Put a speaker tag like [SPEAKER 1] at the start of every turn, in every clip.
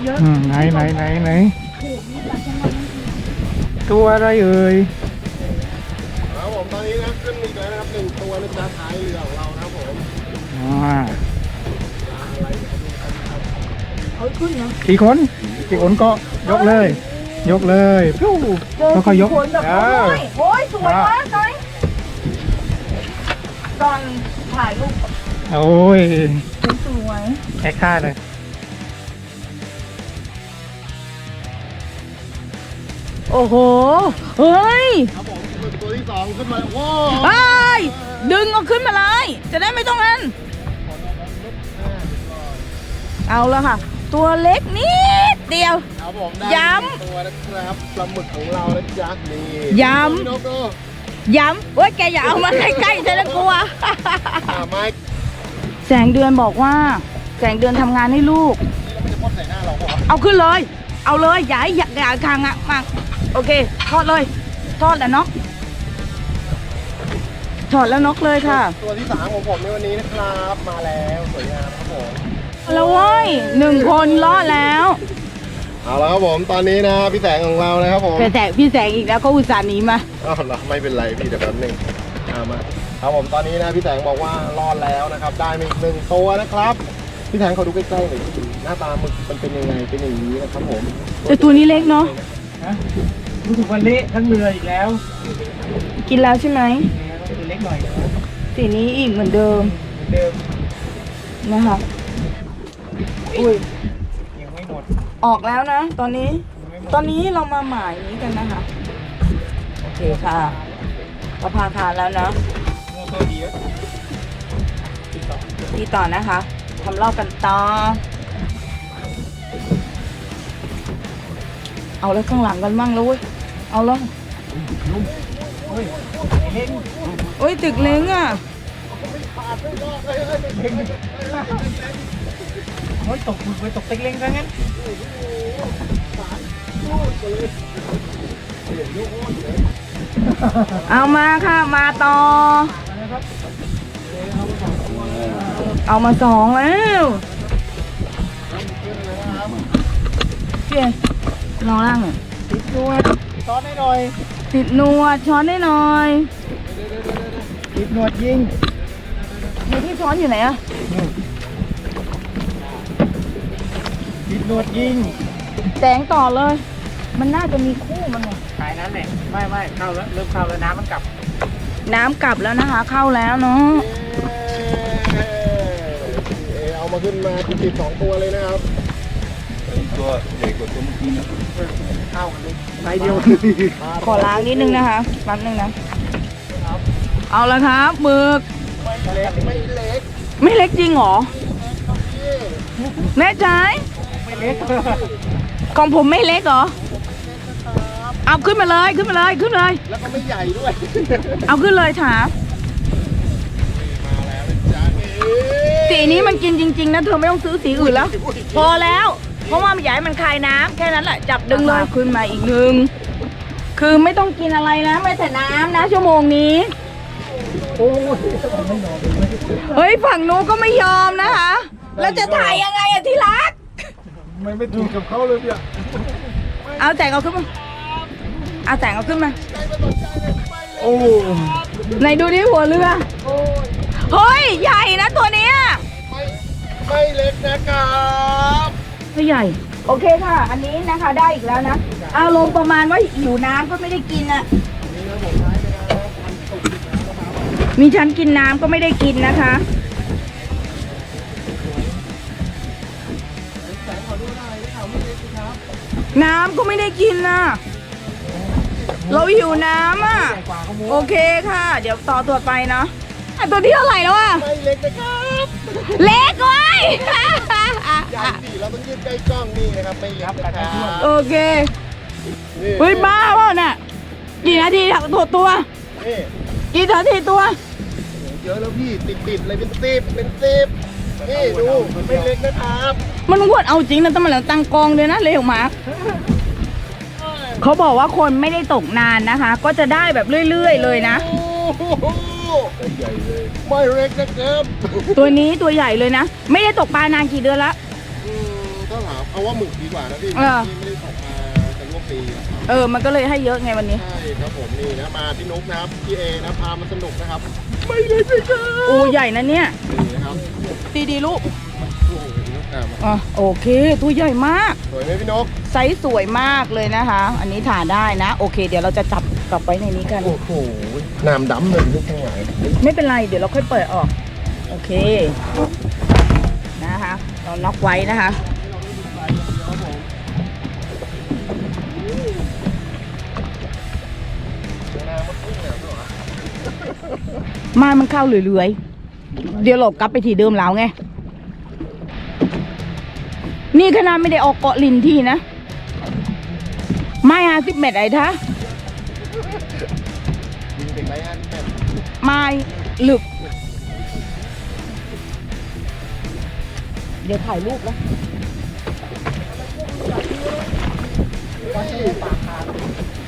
[SPEAKER 1] เยอะ
[SPEAKER 2] ไหนตัวอะไรเอ่ย
[SPEAKER 3] ครับผมตอนนี้นะขึ้นอีกแล้วนะครับ1ตัวนะจ๊ะท้ายเรือของเรานะครับผม
[SPEAKER 1] เอาขึ้นนะ
[SPEAKER 2] กี่คนก็ยกเลยพิ้วค่อยๆยก
[SPEAKER 1] โอ้ยสวยมากเลยตอนถ่ายรูป
[SPEAKER 2] โอ้ย
[SPEAKER 1] สวย
[SPEAKER 2] แอคท่าเลย
[SPEAKER 1] โอ้โหเฮ้ย
[SPEAKER 3] ครับผมตัวที่2ขึ้นมาว้
[SPEAKER 1] าวดึงเอาขึ้นมาเลยจะได้ไม่ต้องนั่นเอาละค่ะตัวเล็กนิดเดียว
[SPEAKER 3] ครับผม
[SPEAKER 1] ย้ำ
[SPEAKER 3] ตัวนะครับปลาหมึกของเรานะจ๊ะนี่
[SPEAKER 1] ย้ำเว้ยแกอย่าเอามาใกล้ๆฉันกลัวแสงเดือนบอกว่าแสงเดือนทำงานให้ลูกเอาขึ้นเลยเอาเลยอย่าคางอ่ะมาโอเคทอดเลยทอดแล้วเนาะถอดแล้วนกเลยค่ะ
[SPEAKER 3] ตัวที่3ของผมในวันนี้นะครับมาแล้วสวยงามครับผม
[SPEAKER 1] แล้วเว้ย1 คนรอดแล้ว
[SPEAKER 3] เอาละครับผมตอนนี้นะพี่แสงของเรานะครับผม
[SPEAKER 1] พี่แสงอีกแล้วก็อุตส่าห์หนีมา
[SPEAKER 3] อ้าวไม่เป็นไรพี่เดี๋ยวแป๊บนึงมาครับผมตอนนี้นะพี่แสงบอกว่ารอดแล้วนะครับได้มาอีก1 ตัวนะครับพี่แสงเขาดูใกล้ๆหน่อยหน้าตาหมึกมันเป็นยังไงเป็นอย่างนี้นะครับผม
[SPEAKER 1] แต่ตัวนี้เล็กเนาะ
[SPEAKER 2] รู้สึกว่าเละทั้งเรืออีกแล้ว
[SPEAKER 1] กินแล้วใช่ไหม
[SPEAKER 2] เล็กหน่อย
[SPEAKER 1] สีนี้อีกเหมือนเดิมนะคะอุ้ย
[SPEAKER 2] ยังไม่หมด
[SPEAKER 1] ออกแล้วนะตอนนี้เรามาหมายนี้กันนะคะโอเคค่ะก็พาทานแล้วนะที่ต่อนะคะทำรอบกันต่อเอาแล้วข้างหลังกันมั่งแล้วเว้ยเอาแล้วโอ้ยตึกเล้งอ่ะ
[SPEAKER 2] โอ้ยตกตึกเล้งซะงั้น
[SPEAKER 1] เอามาค่ะมาต่อเอามา2แล้วพี่ลองล่างหน่อย
[SPEAKER 2] ติดนวดช้อนให้หน่อย
[SPEAKER 1] ติดนวดช้อนให้หน่อย
[SPEAKER 2] ติดนวดยิง
[SPEAKER 1] มีที่ช้อนอยู่ไหนอะ
[SPEAKER 2] ติดนวดยิง
[SPEAKER 1] แสงต่อเลยมันน่าจะมีคู่มันไง
[SPEAKER 2] ขายนั้นแหละไม่เข้าแล้วเริ่มเข้าแล้วน้ำมันกลับ
[SPEAKER 1] แล้วนะคะเข้าแล้วเนาะ
[SPEAKER 3] เอามาขึ้นมาติด2 ตัวเลยนะครับ
[SPEAKER 2] ตัวใหญ่กว่าตัวเมื่อกี้นะ
[SPEAKER 3] เข้ากันเลย
[SPEAKER 2] ไซส์เดียว
[SPEAKER 1] ขอล้างนิดนึงนะคะแป๊บนึงนะเอาละครับหมึก
[SPEAKER 3] ไม่เ
[SPEAKER 1] ล็กจริงเหรอแน่ใจ
[SPEAKER 2] ไม่เล็ก
[SPEAKER 1] ของผมไม่เล็กเหรอเอาขึ้นมาเลยขึ้นเลย
[SPEAKER 3] แล้วก็ไม่ใหญ่ด้วย
[SPEAKER 1] เอาขึ้นเลยถาม
[SPEAKER 3] มาแล้วจ้า
[SPEAKER 1] สีนี้มันกินจริงๆนะเธอไม่ต้องซื้อสีอื่นแล้วพอแล้วเพราะว่ามันใหญ่มันคายน้ำแค่นั้นแหละจับดึงเลยขึ้นมาอีก1คือไม่ต้องกินอะไรนะไม่แต่น้ำนะชั่วโมงนี้เฮ้ยฝั่งนู้นก็ไม่ยอมนะคะแล้วจะถ่ายยังไงอะที่รัก
[SPEAKER 3] ไม่ถูกกับเขาเลยเนี่ย
[SPEAKER 1] เอาแสงเอาขึ้นมา
[SPEAKER 3] โอ้
[SPEAKER 1] ไหนดูดิหัวเรือเฮ้ยใหญ่นะตัวเนี้ย
[SPEAKER 3] ไม่เล็กนะครับ
[SPEAKER 1] ไม่ใหญ่โอเคค่ะอันนี้นะคะได้อีกแล้วนะอารมณ์ประมาณว่าหิวน้ำก็ไม่ได้กินอะมีฉันกินน้ำก็ไม่ได้กินนะคะน้ำก็ไม่ได้กินนะเราหิวน้ำอ่ะโอเคค่ะเดี๋ยวต่อตัวไปเนาะตัวที่เท่าไหร่แล้วอ่ะ
[SPEAKER 3] ไม่เล็กนะครับ
[SPEAKER 1] เล็กไว้
[SPEAKER 3] ใหญ่สิเราต้องยืนใกล้กล้องนี่นะครับไม่เล็กนะครับ
[SPEAKER 1] โอเคเฮ้ยบ้าเปล่าน่ะกี่นาทีตัวกี่นาทีตัว
[SPEAKER 3] เยอะแล้วพี่ติดเลยเป็นสิบนี่ดูไม่เล็กนะครับ
[SPEAKER 1] มันอ้วนเอาจริงนะต้องมาแล้วตั้งกองเลยนะเร็วมากเขาบอกว่าคนไม่ได้ตกนานนะคะก็จะได้แบบเรื่อยๆเลยนะ
[SPEAKER 3] ใหญ่เลยไม่เล็กนะครับ
[SPEAKER 1] ตัวนี้ตัวใหญ่เลยนะไม่ได้ตกปลานานกี่เดือนละ
[SPEAKER 3] ก็หล ครับเอาว่าหมึกดีกว่านะพี่
[SPEAKER 1] เออ
[SPEAKER 3] ที่ไม่ได้ตกมาจะร่วมปีอะครับ
[SPEAKER 1] มันก็เลยให้เยอะไงวันนี้
[SPEAKER 3] ใช่ครับผมนี่นะมาพี่นุ๊กนะครับพี่เอนะพามาสนุกนะครับไม่เลยสิครับ
[SPEAKER 1] อูใหญ่นะเนี่ย
[SPEAKER 3] นี่นะครับ
[SPEAKER 1] ดีๆลูก
[SPEAKER 3] โอ้โหมา
[SPEAKER 1] โอเค ตัวใหญ่มาก
[SPEAKER 3] สวยไหมพี่นุ๊ก
[SPEAKER 1] ไซส์สวยมากเลยนะคะ อันนี้ถ่ายได้นะ โอเค เดี๋ยวเราจะจับกลับไว้ในนี้กัน
[SPEAKER 3] โอ้โหน้ำดำเลยทุกทั้งหลาย
[SPEAKER 1] ไม่เป็นไร เดี๋ยวเราค่อยเปิดออก โอเค นะคะ เราน็อกไว้นะคะ มามันเข้าเรื่อยๆ เดี๋ยวหลบกลับไปที่เดิมแล้วไง นี่ขนาดไม่ได้ออกเกาะลินที่นะ ไม่50 เมตรไอ้ท่า
[SPEAKER 3] ยิงเด็กไรอันแบบ
[SPEAKER 1] ไม่ลึก เดี๋ยวถ่ายรูปแล้ว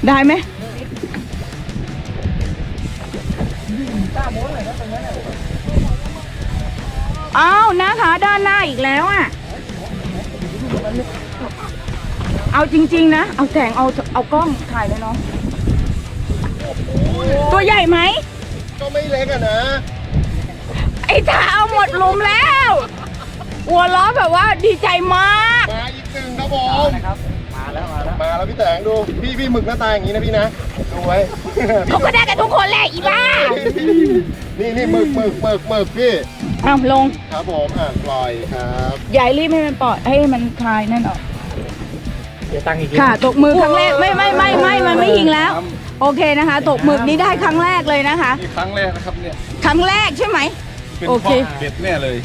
[SPEAKER 1] ได้ไหมอ้าวนะคะด้านหน้าอีกแล้วอ่ะ เอาจริงๆนะ เอาแสงเอากล้องถ่ายเลยเนาะตัวใหญ่ไหม
[SPEAKER 3] ก็ไม่เล็กอะนะ
[SPEAKER 1] ไอ้ท่าเอาหมดหลุมแล้วหัวล้อแบบว่าดีใจมาก
[SPEAKER 3] มาอีกหนึ่งครับผมมาแล้วพี่แตงดูพี่หมึกหน้าตาอย่างนี้นะพี่นะดูไว้
[SPEAKER 1] เขาก็ได้กันทุกคนแหละอีบ้า
[SPEAKER 3] นี่หมึกพี่
[SPEAKER 1] เอาลง
[SPEAKER 3] ครับผมปล่อยครับ
[SPEAKER 1] ยายรีบให้มันปล่อยให้มันคลายนั่นออก
[SPEAKER 2] เดี๋ยวตั้งอีกที
[SPEAKER 1] ค่ะตกมือครั้งแรกไม่มันไม่ยิงแล้ว โอเคนะคะ ตกหมึกนี้ได้ครั้งแรกเลยนะคะ
[SPEAKER 4] นี่ครั้งแรกนะครับเนี่ย
[SPEAKER 1] ครั้งแรกใช่ไหม
[SPEAKER 4] เป็น
[SPEAKER 1] โอเค
[SPEAKER 4] พ่อเบ็ดแน่เลย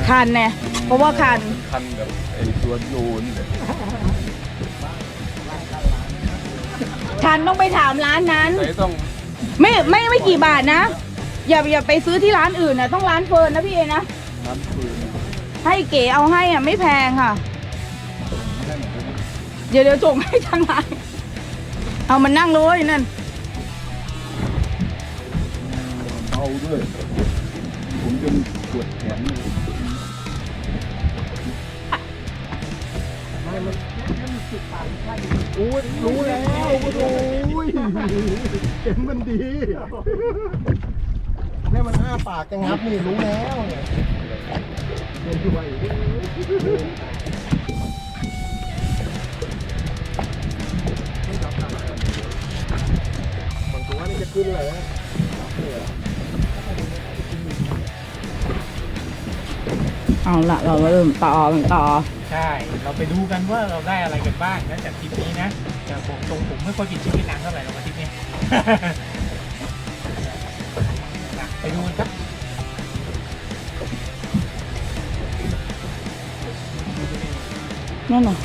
[SPEAKER 1] คันเนี่ยเพราะว่าคัน
[SPEAKER 4] คันกับไอ้ตัวโยนเลย
[SPEAKER 1] คันต้องไปถามร้านนั้น
[SPEAKER 4] ไหนต้อง
[SPEAKER 1] ไม่กี่บาทนะ อย่าไปซื้อที่ร้านอื่นนะต้องร้านเฟิร์นนะพี่เอนะ
[SPEAKER 4] น้ำปืน
[SPEAKER 1] ให้เก๋เอาให้อ่ะไม่แพงค่ะ เดี๋ยวส่งให้ทางร้านเอามันนั่งเลยนั่น
[SPEAKER 4] เอาด้วย ผมจนปวดแขนเลย
[SPEAKER 3] อู้รู้แล้วโอ้ยเข็มมันดีแม่มันอ้าปากจะงับนี่รู้แล้วเนี่ยเล่นด้วยบางตัวนี่จะขึ้นเลยนะ
[SPEAKER 1] เอาละเราเริ่มต่อ
[SPEAKER 2] ใช่ เราไปดูกันว่าเราได้อะไรกันบ้างนะจากทริปนี้นะจากผมไม่ค่อยกินชีวิตนางเท่าไหร่เรามาทริปนี้ ไปดูกันครับ
[SPEAKER 1] นั่นน่ะ